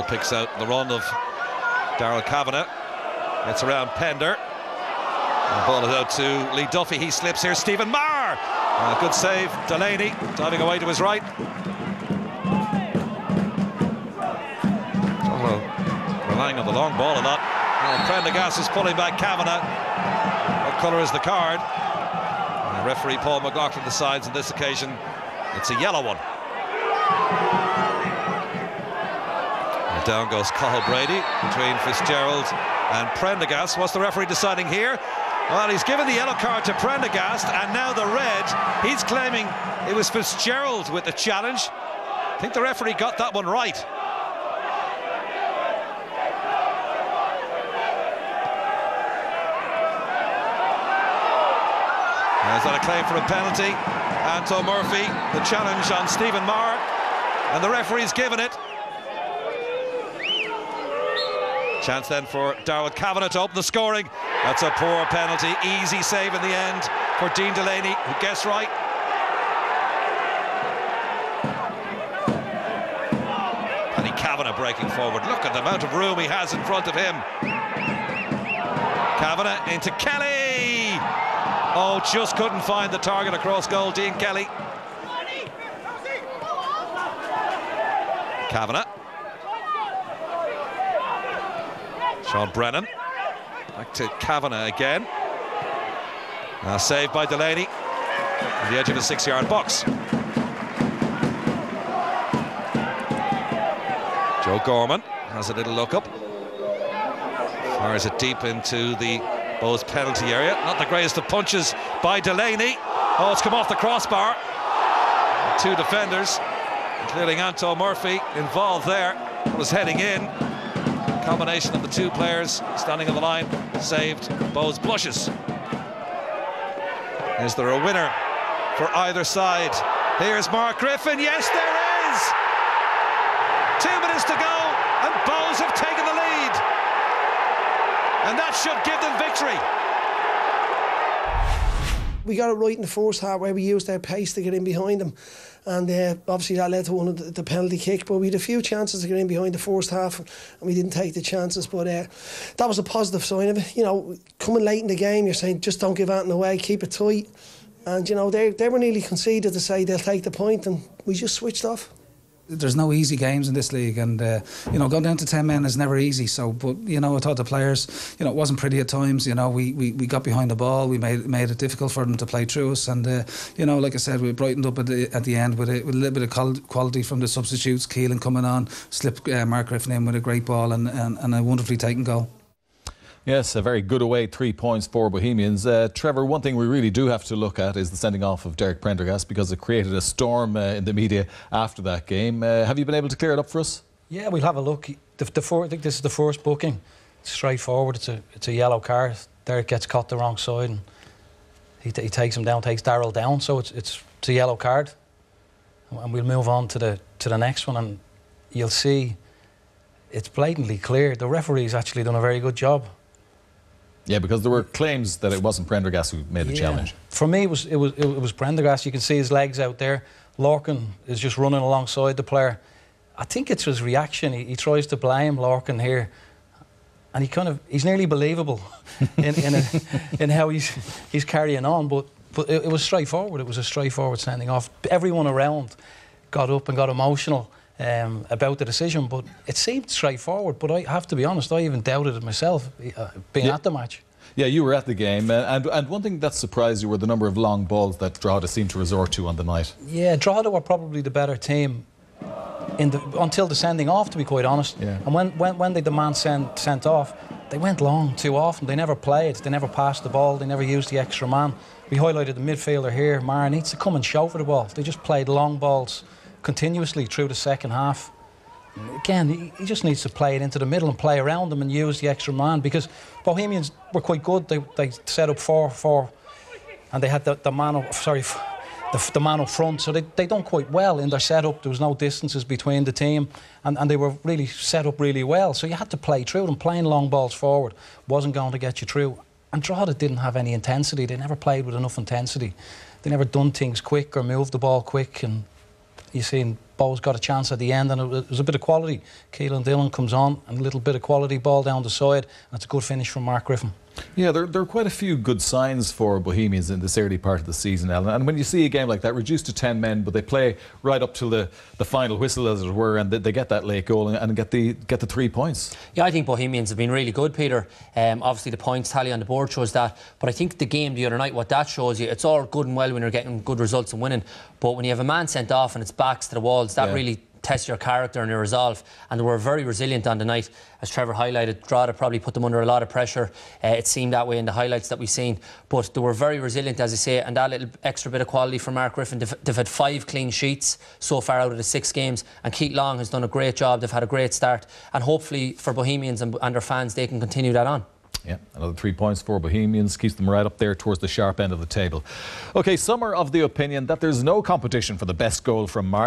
picks out the run of Daryl Kavanagh. Gets around Pender. The ball is out to Lee Duffy. He slips here. Stephen Maher. Good save. Delany diving away to his right. Relying on the long ball a lot. Prendergast is pulling back Kavanagh. What colour is the card? Referee Paul McLaughlin decides on this occasion it's a yellow one. And down goes Cathal Brady between Fitzgerald and Prendergast. What's the referee deciding here? Well, he's given the yellow card to Prendergast, and now the red. He's claiming it was Fitzgerald with the challenge. I think the referee got that one right. Is that a claim for a penalty? Anto Murphy, the challenge on Stephen Maher, and the referee's given it. Chance then for Daryl Kavanagh to open the scoring. That's a poor penalty. Easy save in the end for Dean Delany, who guessed right. Paddy Kavanagh breaking forward. Look at the amount of room he has in front of him. Kavanagh into Kelly. Oh, just couldn't find the target across goal, Dean Kelly. Kavanagh. Sean Brennan. Back to Kavanagh again. Now saved by Delany. On the edge of the 6-yard box. Joe Gorman has a little look up. Fires it deep into the Boh's penalty area. Not the greatest of punches by Delany. Oh, it's come off the crossbar. Two defenders, including Anto Murphy, involved there. Was heading in. Combination of the two players standing on the line saved Boh's blushes. Is there a winner for either side? Here's Mark Griffin. Yes, there is! 2 minutes to go, and Bohs have taken the lead. And that should give them victory. We got it right in the first half where we used our pace to get in behind them. And obviously that led to one of the penalty kicks. But we had a few chances to get in behind the first half and we didn't take the chances. But that was a positive sign of it. You know, coming late in the game, you're saying just don't give anything away, keep it tight. And, you know, they were nearly conceded to say they'll take the point, and we just switched off. There's no easy games in this league, and you know, going down to 10 men is never easy. So, but you know, I thought the players, you know, it wasn't pretty at times. You know, we got behind the ball, we made it difficult for them to play through us, and you know, like I said, we brightened up at the end with a little bit of quality from the substitutes. Keelan coming on, slipped Mark Griffin in with a great ball and a wonderfully taken goal. Yes, a very good away 3 points for Bohemians. Trevor, one thing we really do have to look at is the sending off of Derek Prendergast, because it created a storm in the media after that game. Have you been able to clear it up for us? Yeah, we'll have a look. I think this is the first booking. It's straightforward. It's a yellow card. Derek gets caught the wrong side, and he takes him down, takes Daryl down. So it's a yellow card, and we'll move on to the next one, and you'll see it's blatantly clear. The referee's actually done a very good job. Yeah, because there were claims that it wasn't Prendergast who made the challenge. For me, it was Prendergast. You can see his legs out there. Lorcan is just running alongside the player. I think it's his reaction. He tries to blame Lorcan here, and he's nearly believable in how he's carrying on. But it was straightforward. It was a straightforward sending off. Everyone around got up and got emotional about the decision, but it seemed straightforward. But I have to be honest, I even doubted it myself, being at the match. Yeah, you were at the game, and one thing that surprised you were the number of long balls that Drogheda seemed to resort to on the night. Yeah, Drogheda were probably the better team until the sending off, to be quite honest. Yeah. And when they demand sent off, they went long too often. They never played, they never passed the ball, they never used the extra man. We highlighted the midfielder here. Maher needs to come and shout for the ball. They just played long balls continuously through the second half. Again, he just needs to play it into the middle and play around them and use the extra man, because Bohemians were quite good. They set up 4-4, and they had the man up front, so they done quite well in their setup. There was no distances between the team, and they were really set up really well. So you had to play through them. Playing long balls forward wasn't going to get you through. And Drogheda didn't have any intensity. They never played with enough intensity. They never done things quick or moved the ball quick, and you seen Bo's got a chance at the end, and it was a bit of quality. Keelan Dillon comes on, and a little bit of quality ball down the side, and it's a good finish from Mark Griffin. Yeah, there are quite a few good signs for Bohemians in this early part of the season, Alan. And when you see a game like that, reduced to 10 men, but they play right up till the final whistle, as it were, and they get that late goal and get the 3 points. Yeah, I think Bohemians have been really good, Peter. Obviously, the points tally on the board shows that. But I think the game the other night, what that shows you, it's all good and well when you're getting good results and winning. But when you have a man sent off and it's backs to the walls, that really test your character and your resolve, and they were very resilient on the night. As Trevor highlighted, Drogheda probably put them under a lot of pressure. It seemed that way in the highlights that we've seen, but they were very resilient, as I say, and that little extra bit of quality for Mark Griffin. They've had 5 clean sheets so far out of the 6 games, and Keith Long has done a great job. They've had a great start, and hopefully for Bohemians and their fans, they can continue that on. Yeah, another 3 points for Bohemians, keeps them right up there towards the sharp end of the table. OK, some are of the opinion that there's no competition for the best goal from March.